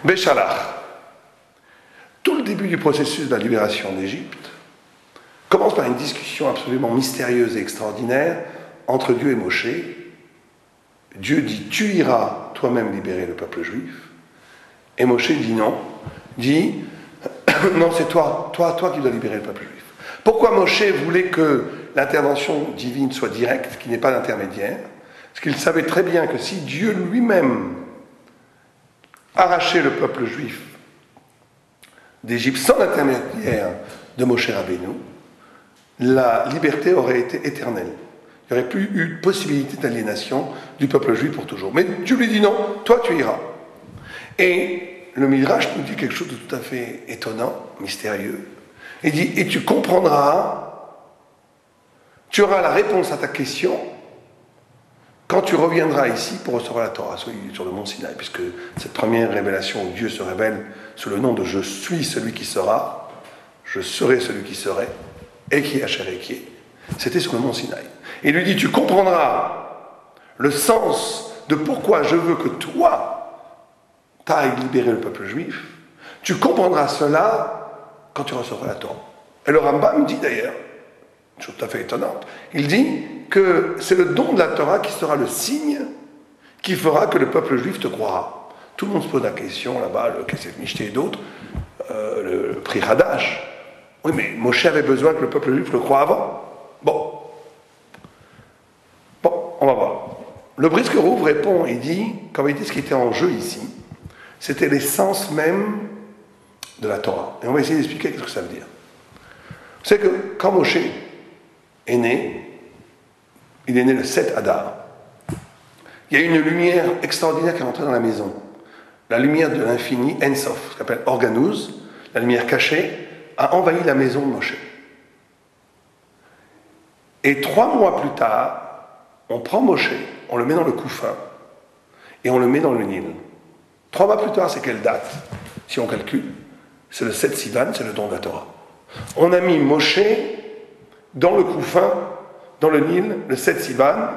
Béchalach. Tout le début du processus de la libération d'Égypte commence par une discussion absolument mystérieuse et extraordinaire entre Dieu et Moshe. Dieu dit « Tu iras toi-même libérer le peuple juif ». Et Moshe dit non. Dit « Non, c'est toi qui dois libérer le peuple juif ». Pourquoi Moshe voulait que l'intervention divine soit directe, qu'il n'y ait pas d'intermédiaire? Parce qu'il savait très bien que si Dieu lui-même arrachait le peuple juif d'Égypte sans l'intermédiaire de Moshe Rabbeinu, la liberté aurait été éternelle. Il n'y aurait plus eu de possibilité d'aliénation du peuple juif pour toujours. Mais Dieu lui dit non, toi tu iras. Et le Midrash nous dit quelque chose de tout à fait étonnant, mystérieux. Il dit, et tu comprendras, tu auras la réponse à ta question quand tu reviendras ici pour recevoir la Torah, sur le mont Sinaï, puisque cette première révélation où Dieu se révèle sous le nom de « Je suis celui qui sera »,« Je serai celui qui serait », et qui est qui est, c'était sur le mont Sinaï. Et il lui dit, tu comprendras le sens de pourquoi je veux que toi t'ailles libérer le peuple juif, tu comprendras cela quand tu recevras la Torah. Et le Rambam dit d'ailleurs, une chose tout à fait étonnante, il dit que c'est le don de la Torah qui sera le signe qui fera que le peuple juif te croira. Tout le monde se pose la question là-bas, le Kesef Mishté et d'autres, le Pri Hadash. Oui, mais Moshe avait besoin que le peuple juif le croie avant. Bon, on va voir. Le Brisker Rov répond, il dit ce qui était en jeu ici, c'était l'essence même de la Torah. Et on va essayer d'expliquer ce que ça veut dire. Vous savez que quand Moshe est né, il est né le 7 Adar. Il y a une lumière extraordinaire qui est entrée dans la maison. La lumière de l'infini, En Sof, ce qu'on appelle Organuz, la lumière cachée, a envahi la maison de Moshe. Et 3 mois plus tard, on prend Moshe, on le met dans le couffin, et on le met dans le Nil. 3 mois plus tard, c'est quelle date? Si on calcule, c'est le 7 Sivan, c'est le don de la Torah. On a mis Moshe dans le couffin, dans le Nil, le 7 Sivan.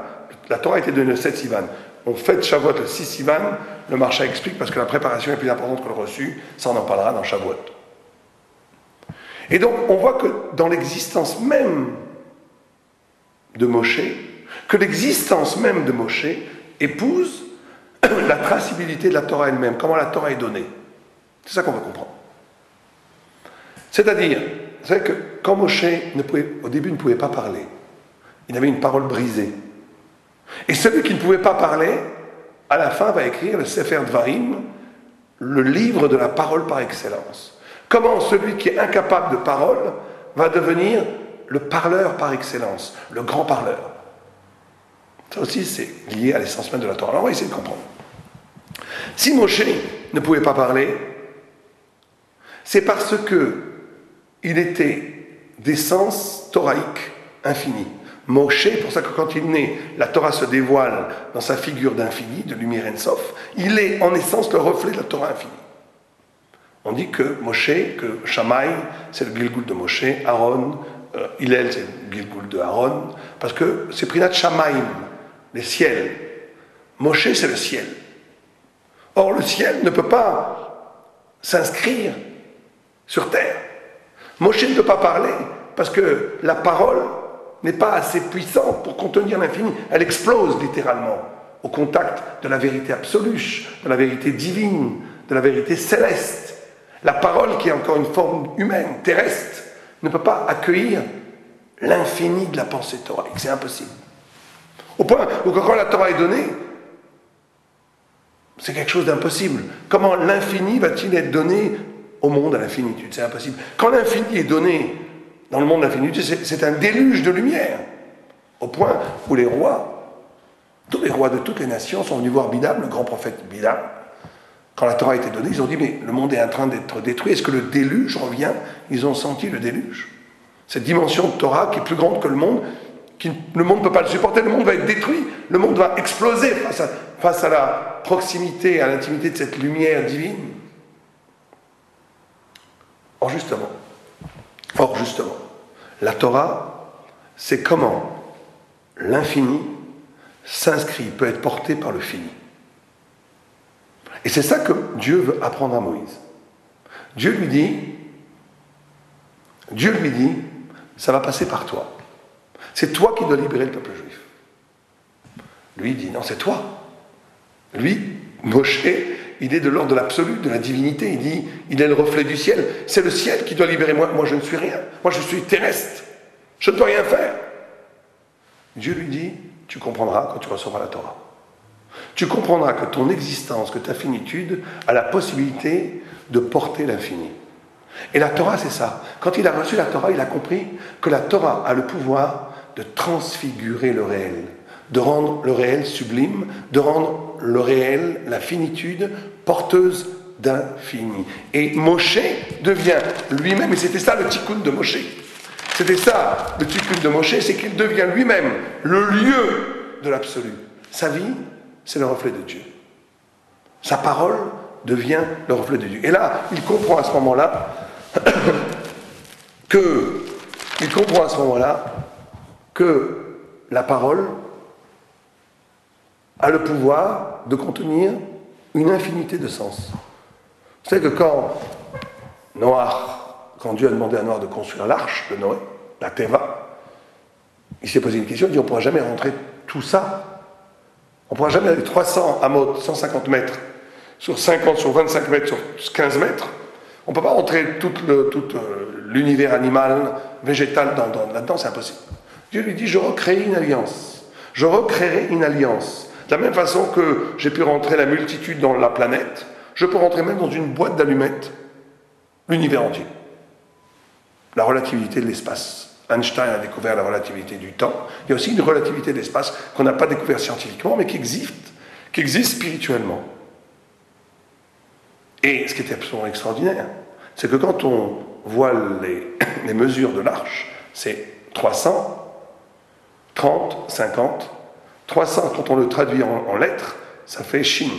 La Torah a été donnée le 7 Sivan. On fête Shavuot le 6 Sivan. Le Maharsha explique parce que la préparation est plus importante que le reçu. Ça, on en parlera dans Shavuot. Et donc, on voit que dans l'existence même de Moshe, que l'existence même de Moshe épouse la traçabilité de la Torah elle-même, comment la Torah est donnée. C'est ça qu'on va comprendre. C'est-à-dire, vous savez que quand Moshe, au début, ne pouvait pas parler, il avait une parole brisée. Et celui qui ne pouvait pas parler, à la fin, va écrire le Sefer Dvarim, le livre de la parole par excellence. Comment celui qui est incapable de parole va devenir le parleur par excellence, le grand parleur. Ça aussi, c'est lié à l'essence même de la Torah. Alors, on va essayer de comprendre. Si Moshe ne pouvait pas parler, c'est parce que il était d'essence thoraïque infinie. Moshe, pour ça que quand il est né, la Torah se dévoile dans sa figure d'infini, de lumière en-sof, il est en essence le reflet de la Torah infinie. On dit que Moshe, que Shammai, c'est le Gilgul de Moshe, Aaron, Hillel, c'est le Gilgul de Aaron, parce que c'est Prinat Shamaim, les ciels. Moshe, c'est le ciel. Or, le ciel ne peut pas s'inscrire sur terre. Moshe ne peut pas parler, parce que la parole n'est pas assez puissante pour contenir l'infini. Elle explose littéralement au contact de la vérité absolue, de la vérité divine, de la vérité céleste. La parole, qui est encore une forme humaine, terrestre, ne peut pas accueillir l'infini de la pensée thoraïque. C'est impossible. Au point où quand la Torah est donnée, c'est quelque chose d'impossible. Comment l'infini va-t-il être donné au monde à l'infinitude? C'est impossible. Quand l'infini est donné dans le monde de l'infinitude, c'est un déluge de lumière. Au point où les rois, tous les rois de toutes les nations sont venus voir Bidam, le grand prophète Bidam. Quand la Torah a été donnée, ils ont dit, mais le monde est en train d'être détruit, est-ce que le déluge revient? Ils ont senti le déluge. Cette dimension de Torah qui est plus grande que le monde, le monde ne peut pas le supporter, le monde va être détruit, le monde va exploser face à la proximité, à l'intimité de cette lumière divine. Or justement, la Torah, c'est comment l'infini s'inscrit, peut être porté par le fini. Et c'est ça que Dieu veut apprendre à Moïse. Dieu lui dit, ça va passer par toi. C'est toi qui dois libérer le peuple juif. Lui, il dit, non, c'est toi. Lui, Moshe, il est de l'ordre de l'absolu, de la divinité. Il dit, il est le reflet du ciel. C'est le ciel qui doit libérer moi. Moi, je ne suis rien. Moi, je suis terrestre. Je ne peux rien faire. Dieu lui dit, tu comprendras quand tu recevras la Torah. Tu comprendras que ton existence, que ta finitude a la possibilité de porter l'infini. Et la Torah, c'est ça. Quand il a reçu la Torah, il a compris que la Torah a le pouvoir de transfigurer le réel, de rendre le réel sublime, de rendre le réel, la finitude, porteuse d'infini. Et Moshe devient lui-même, et c'était ça le tikkun de Moshe. C'était ça le tikkun de Moshe, c'est qu'il devient lui-même le lieu de l'absolu. Sa vie, c'est le reflet de Dieu. Sa parole devient le reflet de Dieu. Et là, il comprend à ce moment-là que la parole a le pouvoir de contenir une infinité de sens. Vous savez que quand Dieu a demandé à Noah de construire l'arche de Noé, la Teva, il s'est posé une question, il dit on ne pourra jamais rentrer tout ça. On ne pourra jamais aller 300 amot, 150 mètres, sur 50, sur 25 mètres, sur 15 mètres. On ne peut pas rentrer tout l'univers animal, végétal là-dedans, c'est impossible. Dieu lui dit, je recréerai une alliance. Je recréerai une alliance. De la même façon que j'ai pu rentrer la multitude dans la planète, je peux rentrer même dans une boîte d'allumettes l'univers entier. La relativité de l'espace. Einstein a découvert la relativité du temps. Il y a aussi une relativité de l'espace qu'on n'a pas découvert scientifiquement, mais qui existe spirituellement. Et ce qui est absolument extraordinaire, c'est que quand on voit les mesures de l'arche, c'est 300, 30, 50. 300, quand on le traduit en lettres, ça fait Shin.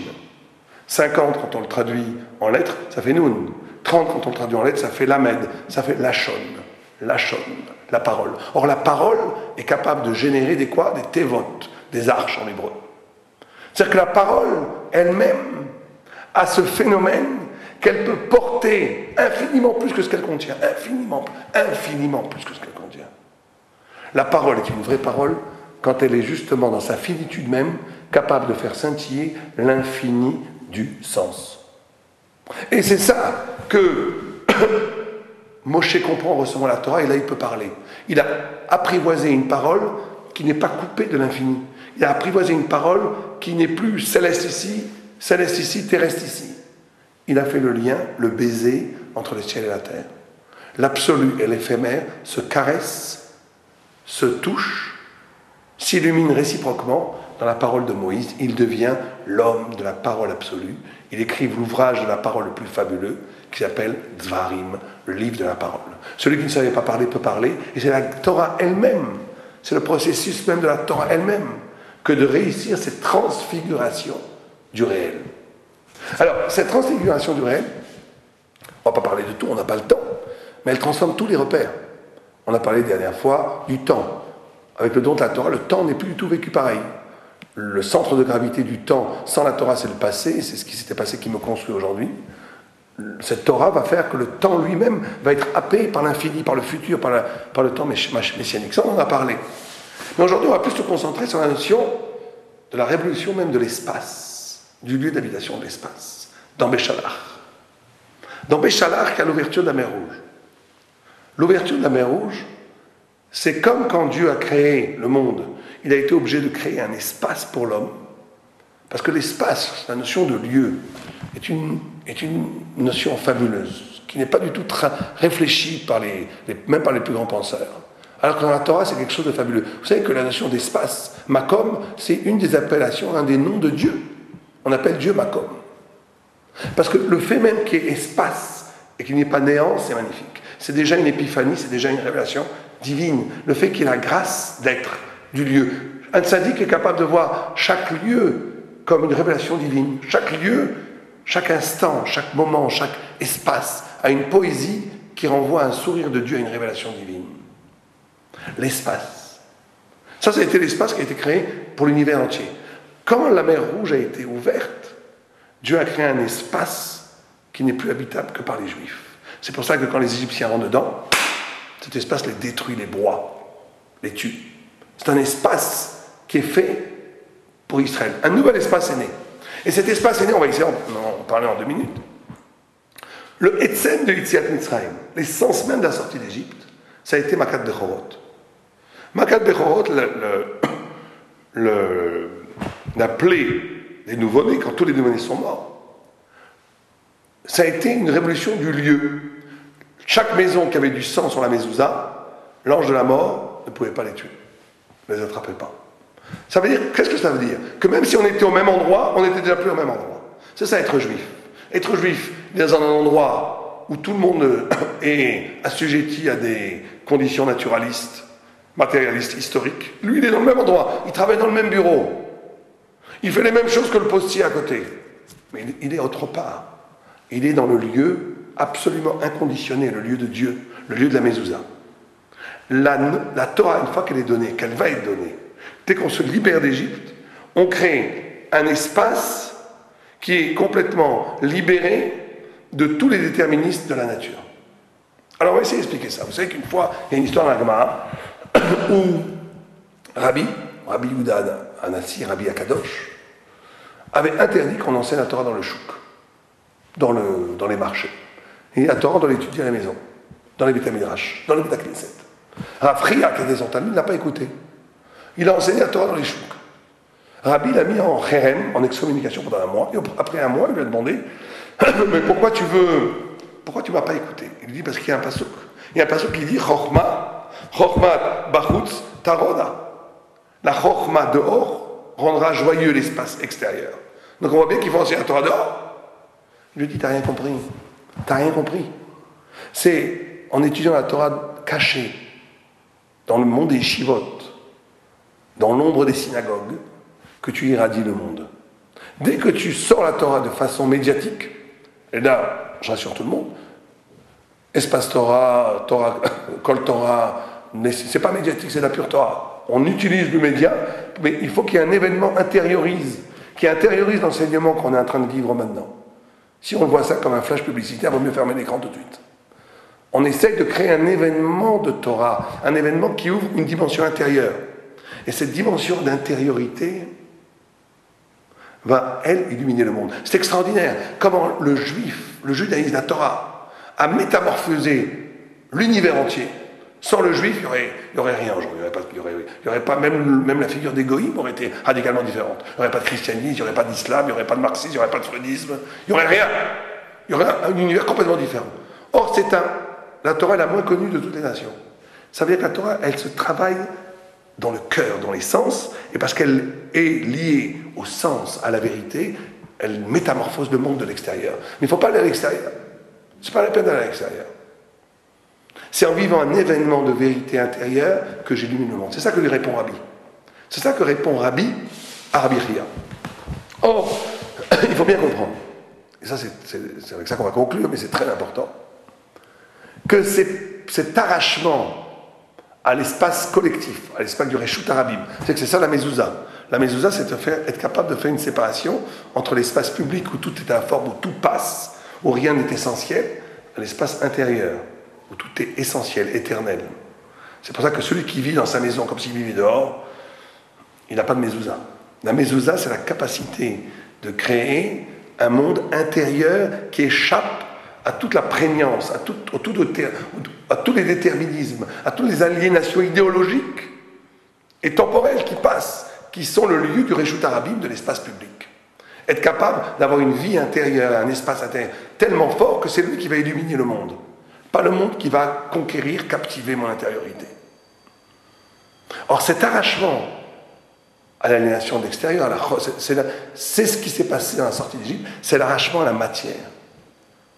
50, quand on le traduit en lettres, ça fait Nun. 30, quand on le traduit en lettres, ça fait Lamed. Ça fait Lachon. Lachon, la parole. Or, la parole est capable de générer des quoi? Des tevot, des arches en hébreu. C'est-à-dire que la parole elle-même a ce phénomène qu'elle peut porter infiniment plus que ce qu'elle contient. Infiniment plus que ce qu'elle contient. La parole est une vraie parole quand elle est justement dans sa finitude même capable de faire scintiller l'infini du sens. Et c'est ça que Moshe comprend en recevant la Torah, et là il peut parler. Il a apprivoisé une parole qui n'est pas coupée de l'infini. Il a apprivoisé une parole qui n'est plus céleste ici, terrestre ici. Il a fait le lien, le baiser entre le ciel et la terre. L'absolu et l'éphémère se caressent, se touchent, s'illuminent réciproquement dans la parole de Moïse. Il devient l'homme de la parole absolue. Il écrit l'ouvrage de la parole le plus fabuleux qui s'appelle Dvarim, le livre de la parole. Celui qui ne savait pas parler peut parler, et c'est la Torah elle-même, c'est le processus même de la Torah elle-même, que de réussir cette transfiguration du réel. Alors, cette transfiguration du réel, on ne va pas parler de tout, on n'a pas le temps, mais elle transforme tous les repères. On a parlé la dernière fois du temps. Avec le don de la Torah, le temps n'est plus du tout vécu pareil. Le centre de gravité du temps, sans la Torah, c'est le passé, c'est ce qui s'était passé qui me construit aujourd'hui. Cette Torah va faire que le temps lui-même va être happé par l'infini, par le futur, par le temps messianique. Ça, on en a parlé. Mais aujourd'hui, on va plus se concentrer sur la notion de la révolution même de l'espace, du lieu d'habitation de l'espace, dans Béchalach. Dans Béchalach, il y a l'ouverture de la mer Rouge. L'ouverture de la mer Rouge, c'est comme quand Dieu a créé le monde. Il a été obligé de créer un espace pour l'homme. Parce que l'espace, la notion de lieu, est une notion fabuleuse, qui n'est pas du tout réfléchie même par les plus grands penseurs. Alors que dans la Torah, c'est quelque chose de fabuleux. Vous savez que la notion d'espace, Makom, c'est une des appellations, un des noms de Dieu. On appelle Dieu Makom. Parce que le fait même qu'il y ait espace et qu'il n'y ait pas néant, c'est magnifique. C'est déjà une épiphanie, c'est déjà une révélation divine. Le fait qu'il y ait la grâce d'être du lieu. Un tzaddik est capable de voir chaque lieu comme une révélation divine. Chaque lieu, chaque instant, chaque moment, chaque espace a une poésie qui renvoie à un sourire de Dieu, à une révélation divine. L'espace. Ça a été l'espace qui a été créé pour l'univers entier. Quand la mer Rouge a été ouverte, Dieu a créé un espace qui n'est plus habitable que par les Juifs. C'est pour ça que quand les Égyptiens rentrent dedans, cet espace les détruit, les broie, les tue. C'est un espace qui est fait pour Israël. Un nouvel espace est né. Et cet espace est né, on va essayer d'en parler en 2 minutes. Le Etzem de Yetziat Mitzrayim, l'essence même de la sortie d'Égypte, ça a été Makat Bechorot. Makat Bechorot, la plaie des nouveau-nés, quand tous les nouveau-nés sont morts, ça a été une révolution du lieu. Chaque maison qui avait du sang sur la mezouza, l'ange de la mort ne pouvait pas les tuer, ne les attrapait pas. Ça veut dire, qu'est-ce que ça veut dire? Que même si on était au même endroit, on n'était déjà plus au même endroit. C'est ça être juif. Être juif dans un endroit où tout le monde est assujetti à des conditions naturalistes, matérialistes, historiques. Lui, il est dans le même endroit, il travaille dans le même bureau. Il fait les mêmes choses que le postier à côté. Mais il est autre part. Il est dans le lieu absolument inconditionné, le lieu de Dieu, le lieu de la mezouza. La Torah, une fois qu'elle est donnée, qu'elle va être donnée, dès qu'on se libère d'Égypte, on crée un espace qui est complètement libéré de tous les déterministes de la nature. Alors on va essayer d'expliquer ça. Vous savez qu'une fois, il y a une histoire dans la Gemara où Rabbi Yehuda Hanassi, Rabbi Akadosh, avait interdit qu'on enseigne la Torah dans le chouk, dans les marchés. Et la Torah, on doit l'étudier à la maison, dans les Beit Midrash, dans les Beit Knesset. Rav Fria, qui était son talmud, ne l'a pas écouté. Il a enseigné la Torah dans les chouks. Rabbi l'a mis en kherem, en excommunication pendant 1 mois, et après 1 mois, il lui a demandé mais pourquoi tu m'as pas écouté? Il lui dit parce qu'il y a un pasuk. Il y a un pasuk qui dit Chochma bachutz taroda. La Chochma dehors rendra joyeux l'espace extérieur. Donc on voit bien qu'il faut enseigner la Torah dehors. Il lui dit t'as rien compris. T'as rien compris. C'est en étudiant la Torah cachée dans le monde des shivot, dans l'ombre des synagogues, que tu irradies le monde. Dès que tu sors la Torah de façon médiatique, et là, je rassure tout le monde, espace Torah, Kol Torah, c'est pas médiatique, c'est la pure Torah. On utilise le média, mais il faut qu'il y ait un événement qui intériorise l'enseignement qu'on est en train de vivre maintenant. Si on voit ça comme un flash publicitaire, il vaut mieux fermer l'écran tout de suite. On essaye de créer un événement de Torah, un événement qui ouvre une dimension intérieure. Et cette dimension d'intériorité va, elle, illuminer le monde. C'est extraordinaire comment le judaïsme, la Torah, a métamorphosé l'univers entier. Sans le juif, il n'y aurait rien aujourd'hui. Il n'y aurait pas même la figure des goïms aurait été radicalement différente. Il n'y aurait pas de christianisme, il n'y aurait pas d'islam, il n'y aurait pas de marxisme, il n'y aurait pas de freudisme. Il n'y aurait rien. Il y aurait un univers complètement différent. Or, la Torah est la moins connue de toutes les nations. Ça veut dire que la Torah, elle se travaille dans le cœur, dans les sens, et parce qu'elle est liée au sens, à la vérité, elle métamorphose le monde de l'extérieur. Mais il ne faut pas aller à l'extérieur. Ce n'est pas la peine d'aller à l'extérieur. C'est en vivant un événement de vérité intérieure que j'illumine le monde. C'est ça que lui répond Rabbi. C'est ça que répond Rabbi à Rabbi Chia. Or, il faut bien comprendre, et ça c'est avec ça qu'on va conclure, mais c'est très important, que cet arrachement à l'espace collectif, à l'espace du Reshut Harabim, c'est ça la mezouza. La mezouza, c'est être capable de faire une séparation entre l'espace public où tout est informe, où tout passe, où rien n'est essentiel, à l'espace intérieur, où tout est essentiel, éternel. C'est pour ça que celui qui vit dans sa maison comme s'il vivait dehors, il n'a pas de mezouza. La mezouza, c'est la capacité de créer un monde intérieur qui échappe à toute la prégnance, à tous les déterminismes, à toutes les aliénations idéologiques et temporelles qui passent, qui sont le lieu du Reshut Harabim, de l'espace public. Être capable d'avoir une vie intérieure, un espace intérieur tellement fort que c'est lui qui va illuminer le monde. Pas le monde qui va conquérir, captiver mon intériorité. Or cet arrachement à l'aliénation de l'extérieur, c'est ce qui s'est passé dans la sortie d'Égypte, c'est l'arrachement à la matière.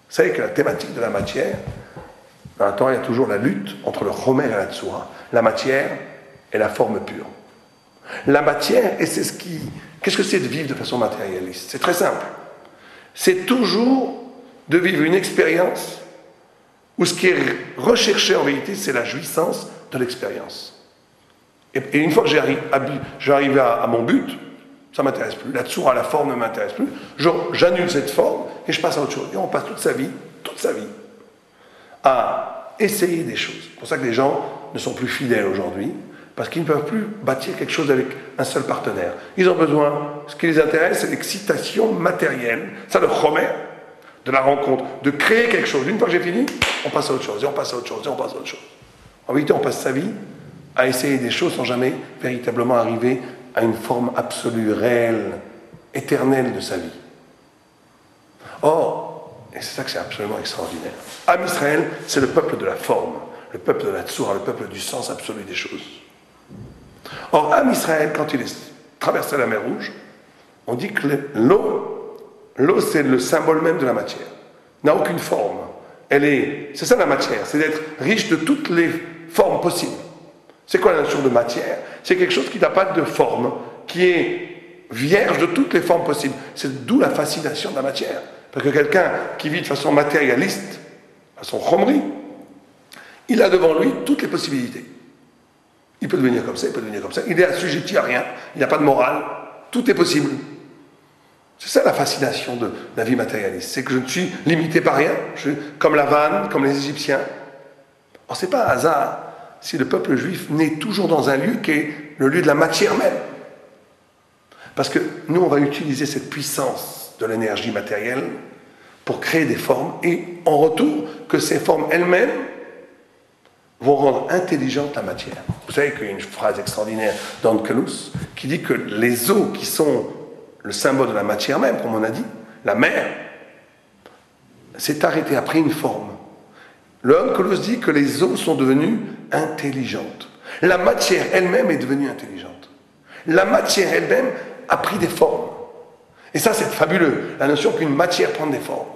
Vous savez que la thématique de la matière, dans la Torah, il y a toujours la lutte entre le chomer et la tsura. La matière et la forme pure. La matière, et c'est qu'est-ce que c'est de vivre de façon matérialiste? C'est très simple. C'est toujours de vivre une expérience où ce qui est recherché en vérité, c'est la jouissance de l'expérience. Et une fois que j'arrive à mon but, ça ne m'intéresse plus. La tsoura, la forme ne m'intéresse plus. J'annule cette forme et je passe à autre chose. Et on passe toute sa vie, à essayer des choses. C'est pour ça que les gens ne sont plus fidèles aujourd'hui, parce qu'ils ne peuvent plus bâtir quelque chose avec un seul partenaire. Ils ont besoin, ce qui les intéresse, c'est l'excitation matérielle, ça le chomer, de la rencontre, de créer quelque chose. Une fois que j'ai fini, on passe à autre chose, et on passe à autre chose, et on passe à autre chose. En vérité, on passe sa vie à essayer des choses sans jamais véritablement arriver à une forme absolue, réelle, éternelle de sa vie. Or, et c'est ça que c'est absolument extraordinaire, Am Israël, c'est le peuple de la forme, le peuple de la tsoura, le peuple du sens absolu des choses. Or, Am Israël, quand il est traversé la mer Rouge, on dit que l'eau c'est le symbole même de la matière, n'a aucune forme. C'est ça la matière, c'est d'être riche de toutes les formes possibles. C'est quoi la notion de matière? C'est quelque chose qui n'a pas de forme, qui est vierge de toutes les formes possibles. C'est d'où la fascination de la matière. Parce que quelqu'un qui vit de façon matérialiste, à son chomri, il a devant lui toutes les possibilités. Il peut devenir comme ça, il peut devenir comme ça. Il est assujetti à rien, il n'a pas de morale, tout est possible. C'est ça la fascination de la vie matérialiste. C'est que je ne suis limité par rien, je suis comme la vanne, comme les Égyptiens. Alors c'est pas un hasard si le peuple juif naît toujours dans un lieu qui est le lieu de la matière même. Parce que nous, on va utiliser cette puissance de l'énergie matérielle pour créer des formes et en retour que ces formes elles-mêmes vont rendre intelligente la matière. Vous savez qu'il y a une phrase extraordinaire d'Onkelos qui dit que les eaux qui sont le symbole de la matière même, comme on a dit, la mer, s'est arrêtée, a pris une forme. Le Onkelos dit que les eaux sont devenues intelligentes. La matière elle-même est devenue intelligente. La matière elle-même a pris des formes. Et ça, c'est fabuleux, la notion qu'une matière prend des formes.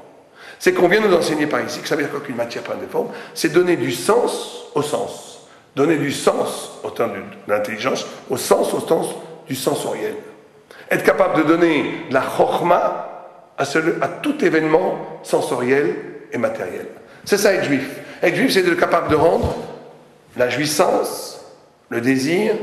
C'est qu'on vient nous enseigner par ici, que ça veut dire quoi qu'une matière prenne des formes, c'est donner du sens au sens. Donner du sens au temps de l'intelligence, au sens du sensoriel. Être capable de donner de la chokhma à tout événement sensoriel et matériel. C'est ça être juif. Être juif, c'est être capable de rendre la jouissance, le désir,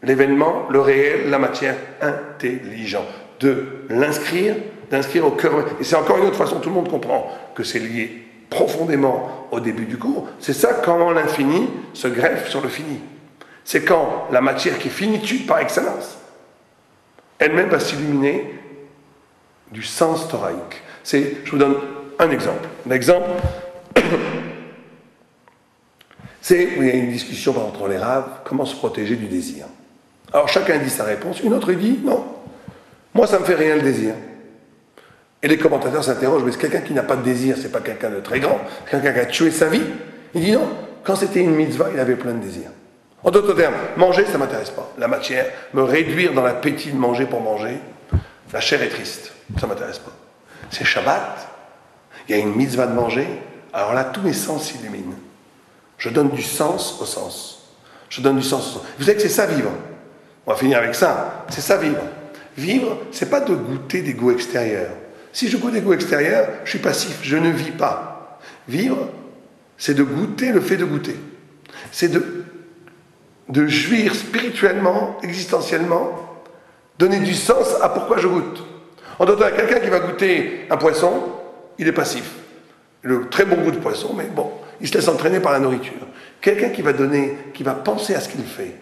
l'événement, le réel, la matière intelligent. D'inscrire au cœur. Et c'est encore une autre façon, tout le monde comprend que c'est lié profondément au début du cours. C'est ça quand l'infini se greffe sur le fini. C'est quand la matière qui est finitude par excellence, elle-même va s'illuminer du sens thoraïque. Je vous donne un exemple. L'exemple, c'est où il y a une discussion entre les raves, comment se protéger du désir. Alors chacun dit sa réponse, une autre dit non, moi ça me fait rien le désir. Et les commentateurs s'interrogent, mais c'est quelqu'un qui n'a pas de désir, c'est pas quelqu'un de très grand, c'est quelqu'un qui a tué sa vie. Il dit non, quand c'était une mitzvah, il avait plein de désirs. En d'autres termes, manger, ça ne m'intéresse pas. La matière, me réduire dans l'appétit de manger pour manger, la chair est triste, ça ne m'intéresse pas. C'est Shabbat, il y a une mitzvah de manger, alors là, tous mes sens s'illuminent. Je donne du sens au sens. Je donne du sens au sens. Vous savez que c'est ça vivre. On va finir avec ça. C'est ça vivre. Vivre, c'est pas de goûter des goûts extérieurs. Si je goûte des goûts extérieurs, je suis passif, je ne vis pas. Vivre, c'est de goûter le fait de goûter. C'est de jouir spirituellement, existentiellement, donner du sens à pourquoi je goûte. En d'autres termes, quelqu'un qui va goûter un poisson, il est passif. Le très bon goût de poisson, mais bon, il se laisse entraîner par la nourriture. Quelqu'un qui va penser à ce qu'il fait,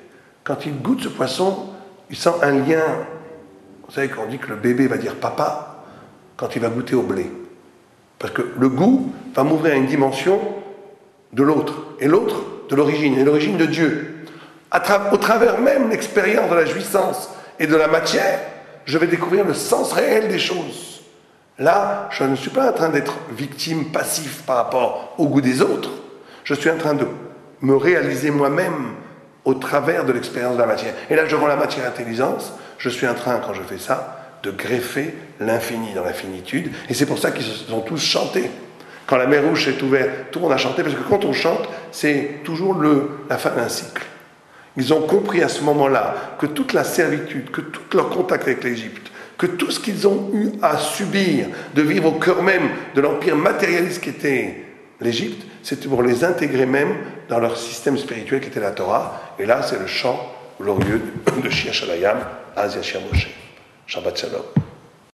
quand il goûte ce poisson, il sent un lien. Vous savez qu'on dit que le bébé va dire papa quand il va goûter au blé. Parce que le goût va m'ouvrir à une dimension de l'autre, et l'autre de l'origine, et l'origine de Dieu. Au travers même l'expérience de la jouissance et de la matière, je vais découvrir le sens réel des choses. Là, je ne suis pas en train d'être victime, passif par rapport au goût des autres. Je suis en train de me réaliser moi-même au travers de l'expérience de la matière. Et là, je rends la matière intelligence. Je suis en train, quand je fais ça, de greffer l'infini dans l'infinitude. Et c'est pour ça qu'ils se sont tous chantés. Quand la mer Rouge s'est ouverte, tout le monde a chanté, parce que quand on chante, c'est toujours la fin d'un cycle. Ils ont compris à ce moment-là que toute la servitude, que tout leur contact avec l'Égypte, que tout ce qu'ils ont eu à subir, de vivre au cœur même de l'empire matérialiste qu'était l'Égypte, c'était pour les intégrer même dans leur système spirituel qui était la Torah. Et là, c'est le chant glorieux de Shir Shalayam, Az Yashir Moshe. Shabbat Shalom.